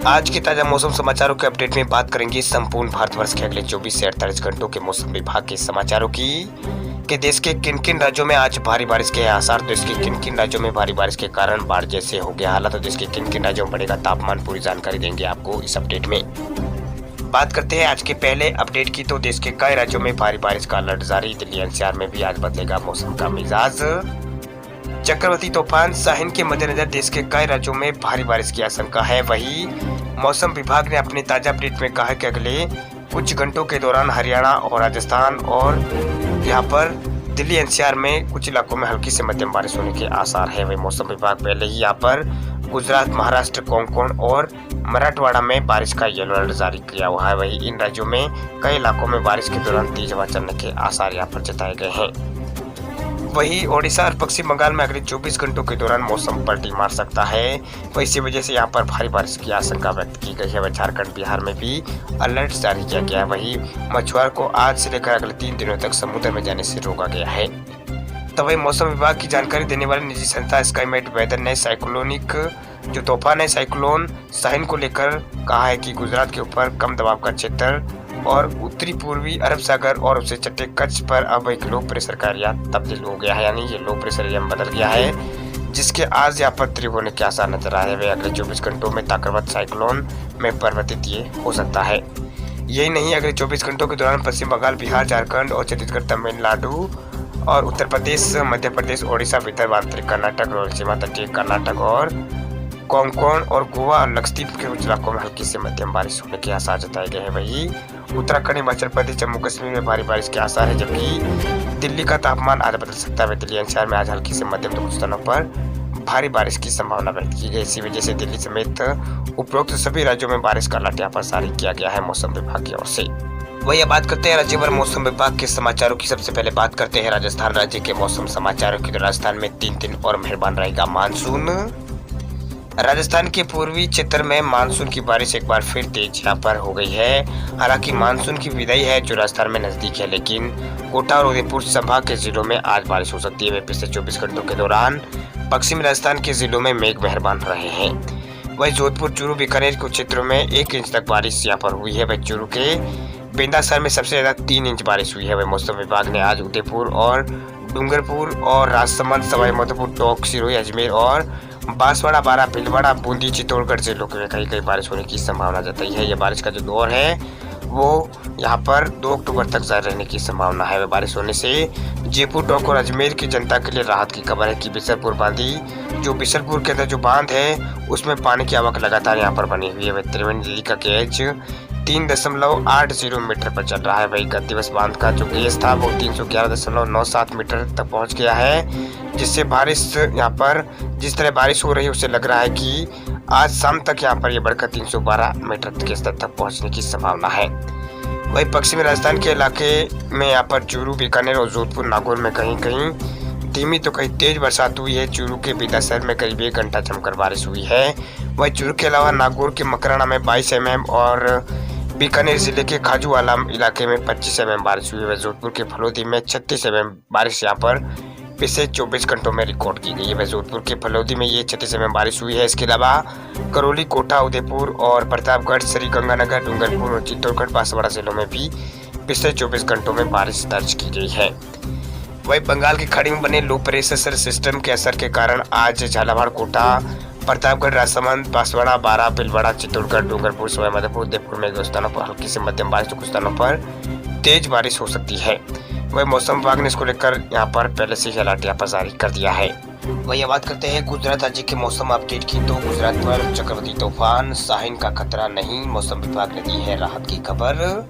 आज के ताजा मौसम समाचारों के अपडेट में बात करेंगे संपूर्ण भारतवर्ष के अगले 24 से 48 घंटों के मौसम विभाग के समाचारों की कि देश के किन किन राज्यों में आज भारी बारिश के आसार। देश के किन किन राज्यों में भारी बारिश के कारण बाढ़ जैसे हो गया हालात। तो देश के किन किन राज्यों में बढ़ेगा तापमान, पूरी जानकारी देंगे आपको इस अपडेट में। बात करते हैं आज के पहले अपडेट की, तो देश के कई राज्यों में भारी बारिश का अलर्ट जारी। दिल्ली एनसीआर में भी आज बदलेगा मौसम का मिजाज। चक्रवाती तूफान साहिन के मद्देनजर देश के कई राज्यों में भारी बारिश की आशंका है। वहीं मौसम विभाग ने अपने ताजा अपडेट में कहा है कि अगले कुछ घंटों के दौरान हरियाणा और राजस्थान और यहाँ पर दिल्ली एनसीआर में कुछ इलाकों में हल्की से मध्यम बारिश होने के आसार है। वही मौसम विभाग पहले ही यहाँ पर गुजरात, महाराष्ट्र, कोंकण और मराठवाड़ा में बारिश का येलो अलर्ट जारी किया हुआ है। वही इन राज्यों में कई इलाकों में बारिश के दौरान तेज हवा चलने के आसार यहाँ पर जताए गए हैं। वहीं ओडिशा और पश्चिम बंगाल में अगले 24 घंटों के दौरान मौसम पलटी मार सकता है। वही इसी वजह से यहाँ पर भारी बारिश की आशंका व्यक्त की गई है। वही झारखंड, बिहार में भी अलर्ट जारी किया गया है। वहीं मछुआरों को आज से लेकर अगले 3 दिनों तक समुद्र में जाने से रोका गया है। तो वही मौसम विभाग की जानकारी देने वाली निजी संस्था स्काईमेट वेदर ने साइक्लोनिक जो तूफान है साइक्लोन साहिन को लेकर कहा है कि गुजरात के ऊपर कम दबाव का क्षेत्र और उत्तरी पूर्वी अरब सागर और उससे चट्टे कच्छ पर अब एक लो प्रेशर का एरिया तब्दील हो गया है, यानी ये लो प्रेशर एरिया में बदल गया है, जिसके आज यहाँ पर तीव्र होने के आसार नजर आ रहे हैं। अगले 24 घंटों में ताकतवर साइक्लोन में परिवर्तित ये हो सकता है। यही नहीं, अगले 24 घंटों के दौरान पश्चिम बंगाल, बिहार, झारखंड और छत्तीसगढ़, तमिलनाडु और उत्तर प्रदेश, मध्य प्रदेश, ओडिशा, विदर्भ, आंतरिक कर्नाटक, रायलसीमा, तटीय कर्नाटक और कोंकण और गोवा और लक्षद्वीप के कुछ इलाकों में हल्की से मध्यम बारिश होने के आसार जताए गए हैं। वहीं उत्तराखंड, हिमाचल प्रदेश, जम्मू कश्मीर में भारी बारिश के आसार है, जबकि दिल्ली का तापमान आज बदल सकता है। दिल्ली एनसीआर में आज हल्की से मध्यम तो कुछ स्थानों पर भारी बारिश की संभावना व्यक्त की गई। इसी वजह से दिल्ली समेत उपरोक्त सभी राज्यों में बारिश का अलर्ट यहाँ पर जारी किया गया है मौसम विभाग की ओर से। वही बात करते हैं राज्य भर मौसम विभाग के समाचारों की। सबसे पहले बात करते हैं राजस्थान राज्य के मौसम समाचारों की। तो राजस्थान में 3 दिन और मेहरबान रहेगा मानसून। राजस्थान के पूर्वी क्षेत्र में मानसून की बारिश एक बार फिर तेज यहाँ पर हो गई है। हालांकि मानसून की विदाई है जो राजस्थान में नजदीक है, लेकिन कोटा और उदयपुर संभाग के जिलों में आज बारिश हो सकती है। पिछले 24 घंटों के दौरान पश्चिमी राजस्थान के जिलों में मेघ मेहरबान रहे हैं। वही जोधपुर, चूरू, बीकानेर के क्षेत्रों में 1 इंच तक बारिश यहाँ पर हुई है। वही चूरू के बेंदासर में सबसे ज्यादा 3 इंच बारिश हुई है। वही मौसम विभाग ने आज उदयपुर और डूंगरपुर और राजसमंद, सवाई माधोपुर, टोंक, सिरोही, अजमेर और बांसवाड़ा, बारा, भीलवाड़ा, बूंदी, चित्तौड़गढ़ जिलों में कहीं बारिश होने की संभावना जताई है। यह बारिश का जो दौर है वो यहाँ पर 2 अक्टूबर तक जारी रहने की संभावना है। बारिश होने से जयपुर, टोंक और अजमेर की जनता के लिए राहत की खबर है कि बिसरपुर बांधी, जो बिसरपुर के अंदर जो बांध है उसमें पानी की आवक लगातार यहाँ पर बनी हुई है। त्रिवेणी नदी का गेज 3.80 मीटर पर चल रहा है। वही गत दिवस बांध का जो गेज था वो 311.97 मीटर तक पहुंच गया है, जिससे बारिश यहाँ पर जिस तरह बारिश हो रही है उससे लग रहा है कि आज शाम तक यहाँ पर ये बढ़कर 312 मीटर के स्तर तक पहुंचने की संभावना है। वही पश्चिमी राजस्थान के इलाके में यहाँ पर चूरू, बीकानेर और जोधपुर, नागौर में कहीं कहीं धीमी तो कहीं तेज बरसात हुई है। चूरू के बेदासर में करीब 1 घंटा जमकर बारिश हुई है। वही चूरू के अलावा नागौर के मकराना में 22 mm और बीकानेर जिले के खाजूवाला इलाके में 25 mm बारिश हुई है। जोधपुर के फलोदी में 36 mm बारिश यहाँ पर पिछले 24 घंटों में रिकॉर्ड की गई है। जोधपुर के फलोदी में ये 36 mm बारिश हुई है। इसके अलावा करौली, कोटा, उदयपुर और प्रतापगढ़, श्रीगंगानगर, डूंगरपुर और चित्तौड़गढ़, बांसवाड़ा जिलों में भी पिछले 24 घंटों में बारिश दर्ज की गई है। वही बंगाल की खाड़ी में बने लो प्रेशर सिस्टम के असर के कारण आज झालावाड़, कोटा, प्रतापगढ़, राजसमंद, बांसवाड़ा, बारा, भीलवाड़ा, चित्तौड़गढ़, डूंगरपुर, सवाई माधोपुर, उदयपुर में 2 स्थानों पर हल्की से मध्यम बारिश तो कुछ स्थानों पर तेज बारिश हो सकती है। वही मौसम विभाग ने इसको लेकर यहाँ पर पहले से ही अलर्ट यहाँ पर जारी कर दिया है। वही बात करते हैं गुजरात राज्य के मौसम अपडेट की। तो गुजरात पर चक्रवाती तूफान साहिन का खतरा नहीं, मौसम विभाग ने दी है राहत की खबर।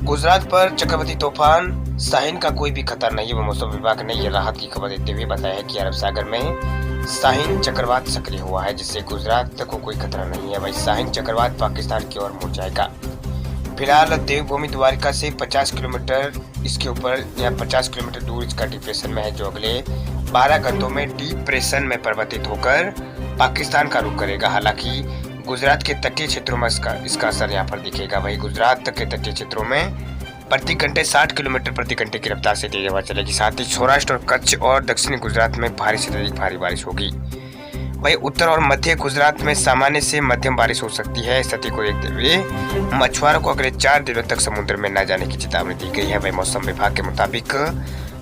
गुजरात पर चक्रवाती तूफान साहिन का कोई भी खतरा नहीं है। मौसम विभाग ने यह राहत की खबर देते हुए बताया है कि अरब सागर में साहिन चक्रवात सक्रिय हुआ है, जिससे गुजरात को कोई खतरा नहीं है। वही साहिन चक्रवात पाकिस्तान की ओर मुड़ जाएगा। फिलहाल देवभूमि द्वारिका से 50 किलोमीटर इसके ऊपर या 50 किलोमीटर दूर इसका डिप्रेशन में है, जो अगले 12 घंटों में डिप्रेशन में परिवर्तित होकर पाकिस्तान का रुख करेगा। हालांकि गुजरात के तटीय क्षेत्रों में इसका असर यहाँ पर दिखेगा। वही गुजरात के तटीय क्षेत्रों में प्रति घंटे 60 किलोमीटर प्रति घंटे की रफ्तार से तेज हवा चलेगी। साथ ही सौराष्ट्र और कच्छ और दक्षिणी गुजरात में भारी से अधिक भारी बारिश होगी। वहीं उत्तर और मध्य गुजरात में सामान्य से मध्यम बारिश हो सकती है। स्थिति को देखते हुए मछुआरों को अगले 4 दिनों तक समुद्र में न जाने की चेतावनी दी गई है। वहीं मौसम विभाग के मुताबिक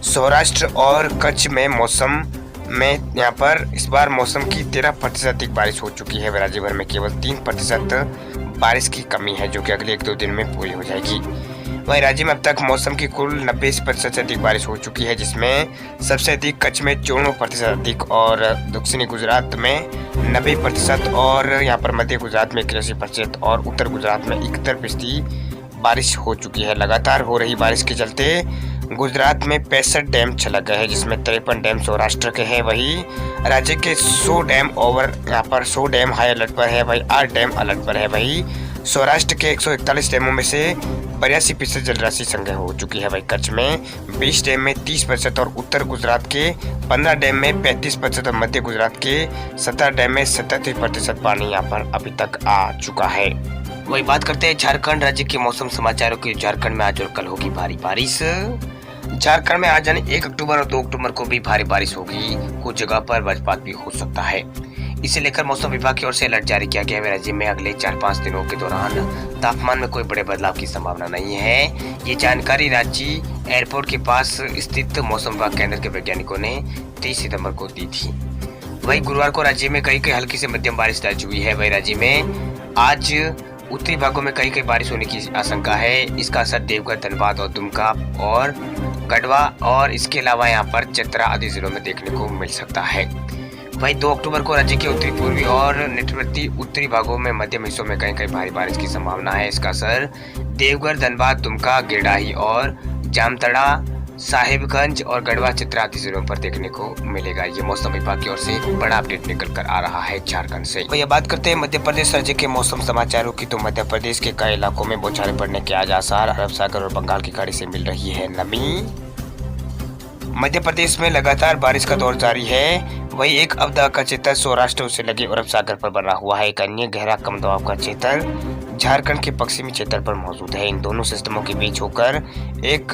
सौराष्ट्र और कच्छ में यहाँ पर इस बार मौसम की 13% अधिक बारिश हो चुकी है। राज्य भर में केवल 3% बारिश की कमी है, जो कि अगले 1-2 दिन में पूरी हो जाएगी। वहीं राज्य में अब तक मौसम की कुल 90% से अधिक बारिश हो चुकी है, जिसमें सबसे अधिक कच्छ में 94% अधिक और दक्षिणी गुजरात में 90% और यहाँ पर मध्य गुजरात में 81% और उत्तर गुजरात में 71% बारिश हो चुकी है। लगातार हो रही बारिश के चलते गुजरात में 65 डैम छलक गए हैं, जिसमें 53 डैम सौराष्ट्र के हैं। वहीं राज्य के 100 डैम यहाँ पर 100 डैम हाई अलर्ट पर है। वहीं 8 डैम अलर्ट पर है। वहीं सौराष्ट्र के 141 डैमों में से 82% जलराशि संग्रह हो चुकी है। वहीं कच्छ में 20 डैम में 30% और उत्तर गुजरात के 15 डैम में 35% और मध्य गुजरात के 17 डैम में 37% पानी यहाँ पर अभी तक आ चुका है। वही बात करते हैं झारखंड राज्य के मौसम समाचारों की। झारखंड में आज और कल होगी भारी बारिश। झारखंड में आज यानी 1 अक्टूबर और 2 अक्टूबर को भी भारी बारिश होगी। कुछ जगह पर वज्रपात भी हो सकता है। इसे लेकर मौसम विभाग की ओर से अलर्ट जारी किया गया है। राज्य में अगले 4-5 दिनों के दौरान तापमान में कोई बड़े बदलाव की संभावना नहीं है। ये जानकारी रांची एयरपोर्ट के पास स्थित मौसम विभाग केंद्र के वैज्ञानिकों ने 23 सितंबर को दी थी। वहीं गुरुवार को राज्य में कई हल्की से मध्यम बारिश दर्ज हुई है। वहीं राज्य में आज उत्तरी भागों में कई बारिश होने की आशंका है। इसका असर देवघर, धनबाद और दुमका और गढ़वा और इसके अलावा यहाँ पर चतरा आदि जिलों में देखने को मिल सकता है। वहीं 2 अक्टूबर को राज्य के उत्तरी पूर्वी और निकटवर्ती उत्तरी भागों में मध्यम हिस्सों में कहीं भारी बारिश की संभावना है। इसका असर देवघर, धनबाद, दुमका, गिरडाही और जामताड़ा, साहिबगंज और गढ़वा, चतरा आदि जिलों पर देखने को मिलेगा। ये मौसम विभाग की ओर से बड़ा अपडेट निकल कर आ रहा है झारखंड से। तो ये बात करते हैं मध्य प्रदेश राज्य के मौसम समाचारों की। तो मध्य प्रदेश के कई इलाकों में बौछारें पड़ने के आज आसार। अरब सागर और बंगाल की खाड़ी से मिल रही है नमी। मध्य प्रदेश में लगातार बारिश का दौर जारी है। वही एक अवध का क्षेत्र सौराष्ट्र से लगे अरब सागर पर बना हुआ है। एक अन्य गहरा कम दबाव का क्षेत्र झारखंड के पश्चिमी क्षेत्र पर मौजूद है। इन दोनों सिस्टमों के बीच होकर एक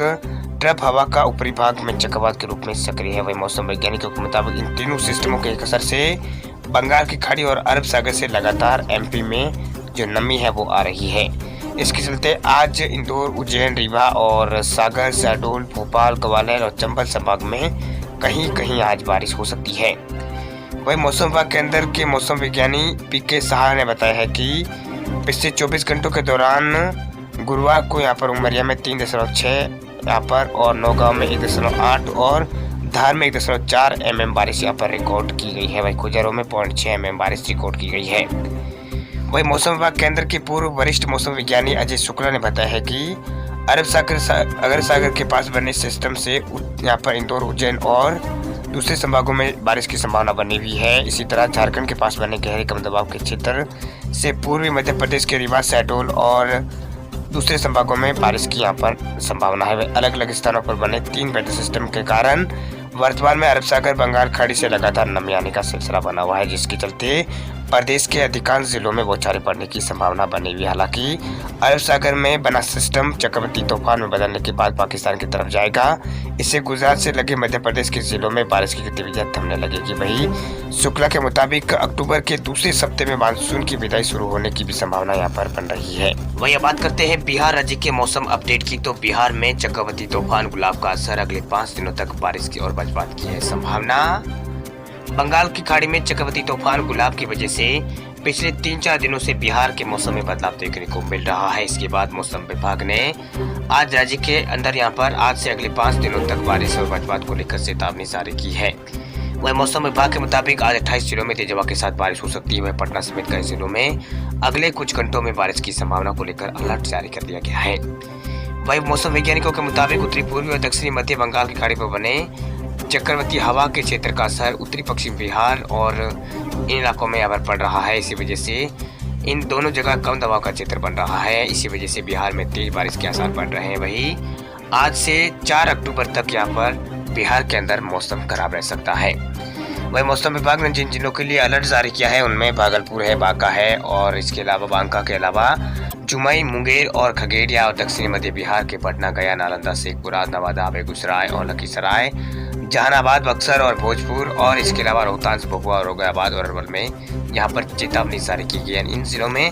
ट्रफ हवा का ऊपरी भाग में चक्रवात के रूप में सक्रिय है। वही मौसम वैज्ञानिकों के मुताबिक इन तीनों सिस्टमों के असर से बंगाल की खाड़ी और अरब सागर से लगातार एमपी में जो नमी है वो आ रही है। इसके चलते आज इंदौर, उज्जैन, रीवा और सागर, शहडोल, भोपाल, ग्वालियर और चंबल संभाग में कहीं आज बारिश हो सकती है। वही मौसम विभाग केंद्र के मौसम विज्ञानी पीके साहा ने बताया है कि पिछले 24 घंटों के दौरान गुरुवार को यहाँ पर उमरिया में 3.6 यहाँ पर और नौगांव में 1.8 और धार में 1.4 mm बारिश यहाँ पर रिकॉर्ड की गई है। वही खुजरो में 0.6 mm बारिश रिकॉर्ड की गई है। वही मौसम विभाग केंद्र के पूर्व वरिष्ठ मौसम विज्ञानी अजय शुक्ला ने बताया है कि अरब सागर के पास बने सिस्टम से यहाँ पर इंदौर, उज्जैन और दूसरे संभागों में बारिश की संभावना बनी हुई है। इसी तरह झारखंड के पास बने गहरे कम दबाव के क्षेत्र से पूर्वी मध्य प्रदेश के रीवा, शहडोल और दूसरे संभागों में बारिश की यहाँ पर संभावना है। अलग अलग स्थानों पर बने 3 वेदर सिस्टम के कारण वर्तमान में अरब सागर, बंगाल खाड़ी से लगातार नमी आने का सिलसिला बना हुआ है, जिसके चलते प्रदेश के अधिकांश जिलों में बौछारें पड़ने की संभावना बनी हुई है। हालांकि अरब सागर में बना सिस्टम चक्रवाती तूफान में बदलने के बाद पाकिस्तान की तरफ जाएगा। इससे गुजरात से लगे मध्य प्रदेश के जिलों में बारिश की गतिविधियां थमने लगेगी। वहीं शुक्ला के मुताबिक अक्टूबर के दूसरे सप्ताह में मानसून की विदाई शुरू होने की भी संभावना यहाँ पर बन रही है। वही बात करते हैं बिहार राज्य के मौसम अपडेट की। तो बिहार में चक्रवाती तूफान गुलाब का असर अगले 5 दिनों तक बारिश की और वज्रपात की है संभावना। बंगाल की खाड़ी में चक्रवाती तूफान गुलाब की वजह से पिछले 3-4 दिनों से बिहार के मौसम में बदलाव देखने को मिल रहा है। इसके बाद मौसम विभाग ने आज राज्य के अंदर यहाँ पर आज से अगले 5 दिनों तक बारिश और वज्रपात को लेकर चेतावनी जारी की है। वही मौसम विभाग के मुताबिक आज 28 जिलों में तेज हवा के साथ बारिश हो सकती है। वह पटना समेत कई जिलों में अगले कुछ घंटों में बारिश की संभावना को लेकर अलर्ट जारी कर दिया गया है। वही मौसम वैज्ञानिकों के मुताबिक उत्तरी पूर्वी और दक्षिणी मध्य बंगाल की खाड़ी पर बने चक्रवाती हवा के क्षेत्र का असर उत्तरी पश्चिम बिहार और इन इलाकों में यहाँ पर पड़ रहा है। इसी वजह से इन दोनों जगह कम दबाव का क्षेत्र बन रहा है। इसी वजह से बिहार में तेज बारिश के आसार बन रहे हैं। वही आज से 4 अक्टूबर तक यहाँ पर बिहार के अंदर मौसम खराब रह सकता है। वही मौसम विभाग ने जिन जिलों के लिए अलर्ट जारी किया है उनमें भागलपुर है, बांका है और इसके अलावा बांका के अलावा जुमई, मुंगेर और खगड़िया और दक्षिणी मध्य बिहार के पटना, गया, नालंदा, शेखपुरा, नवादा, बेगूसराय और लखीसराय, जहानाबाद, बक्सर और भोजपुर और इसके अलावा रोहतास, भभुआ, औरंगाबाद और अरवल में यहाँ पर चेतावनी जारी की गई है। इन जिलों में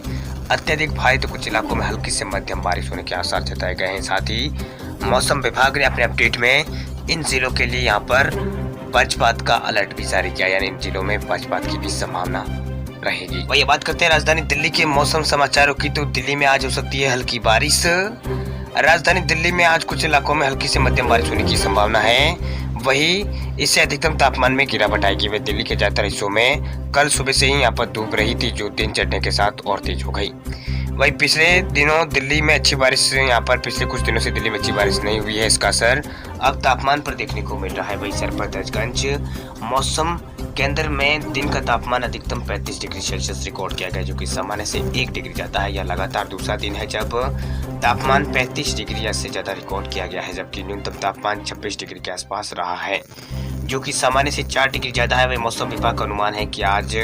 अत्यधिक भारी तो कुछ इलाकों में हल्की से मध्यम बारिश होने के आसार जताए गए हैं। साथ ही मौसम विभाग ने अपने अपडेट में इन जिलों के लिए यहाँ पर वज्रपात का अलर्ट भी जारी किया, यानी इन जिलों में वज्रपात की भी संभावना रहेगी। वही बात करते हैं राजधानी दिल्ली के मौसम समाचारों की, तो दिल्ली में आज हो सकती है हल्की बारिश। राजधानी दिल्ली में आज कुछ इलाकों में हल्की से मध्यम बारिश होने की संभावना है। वही इससे अधिकतम तापमान में गिरावट आएगी। वह दिल्ली के ज्यादातर हिस्सों में कल सुबह से ही यहाँ पर धूप रही थी, जो दिन चढ़ने के साथ और तेज हो गई। वही पिछले दिनों दिल्ली में अच्छी बारिश, यहाँ पर पिछले कुछ दिनों से दिल्ली में अच्छी बारिश नहीं हुई है, इसका असर अब तापमान पर देखने को मिल रहा है। वही सरफराजगंज मौसम केंद्र में दिन का तापमान अधिकतम 35 डिग्री सेल्सियस रिकॉर्ड किया गया, जो कि सामान्य से 1 डिग्री ज्यादा है। यह लगातार दूसरा दिन है जब तापमान 35 डिग्री या से ज्यादा रिकॉर्ड किया गया है, जबकि न्यूनतम तापमान 26 डिग्री के आसपास रहा है, जो कि सामान्य से 4 डिग्री ज्यादा है। वही मौसम विभाग का अनुमान है कि आज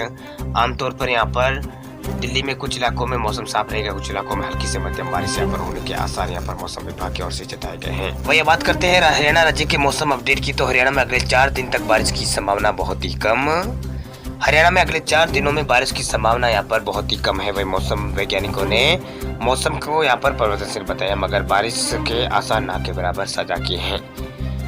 आमतौर पर यहाँ पर दिल्ली में कुछ इलाकों में मौसम साफ रहेगा, कुछ इलाकों में हल्की से मध्यम बारिश यहाँ पर होने के आसार यहाँ पर मौसम विभाग की ओर से जताए गए हैं। वही बात करते हैं हरियाणा राज्य के मौसम अपडेट की, तो हरियाणा में अगले 4 दिन तक बारिश की संभावना बहुत ही कम। हरियाणा में अगले 4 दिनों में बारिश की संभावना यहाँ पर बहुत ही कम है। वही मौसम वैज्ञानिकों ने मौसम को यहाँ पर परिवर्तनशील बताया, मगर बारिश के आसार ना के बराबर साझा किए हैं।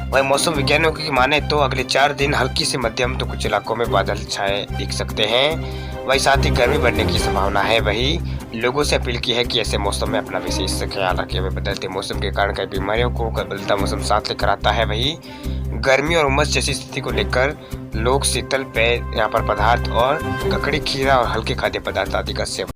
वही मौसम विज्ञानियों की माने तो अगले 4 दिन हल्की से मध्यम तो कुछ इलाकों में बादल छाए दिख सकते हैं। वही साथ ही गर्मी बढ़ने की संभावना है। वही लोगों से अपील की है कि ऐसे मौसम में अपना विशेष ख्याल रखें। वही बदलते मौसम के कारण कई बीमारियों को बदलता मौसम साथ लेकर आता है। वही गर्मी और उमस जैसी स्थिति को लेकर लोग शीतल पेय यहाँ पर पदार्थ और ककड़ी, खीरा और हल्के खाद्य पदार्थ आदि का सेवन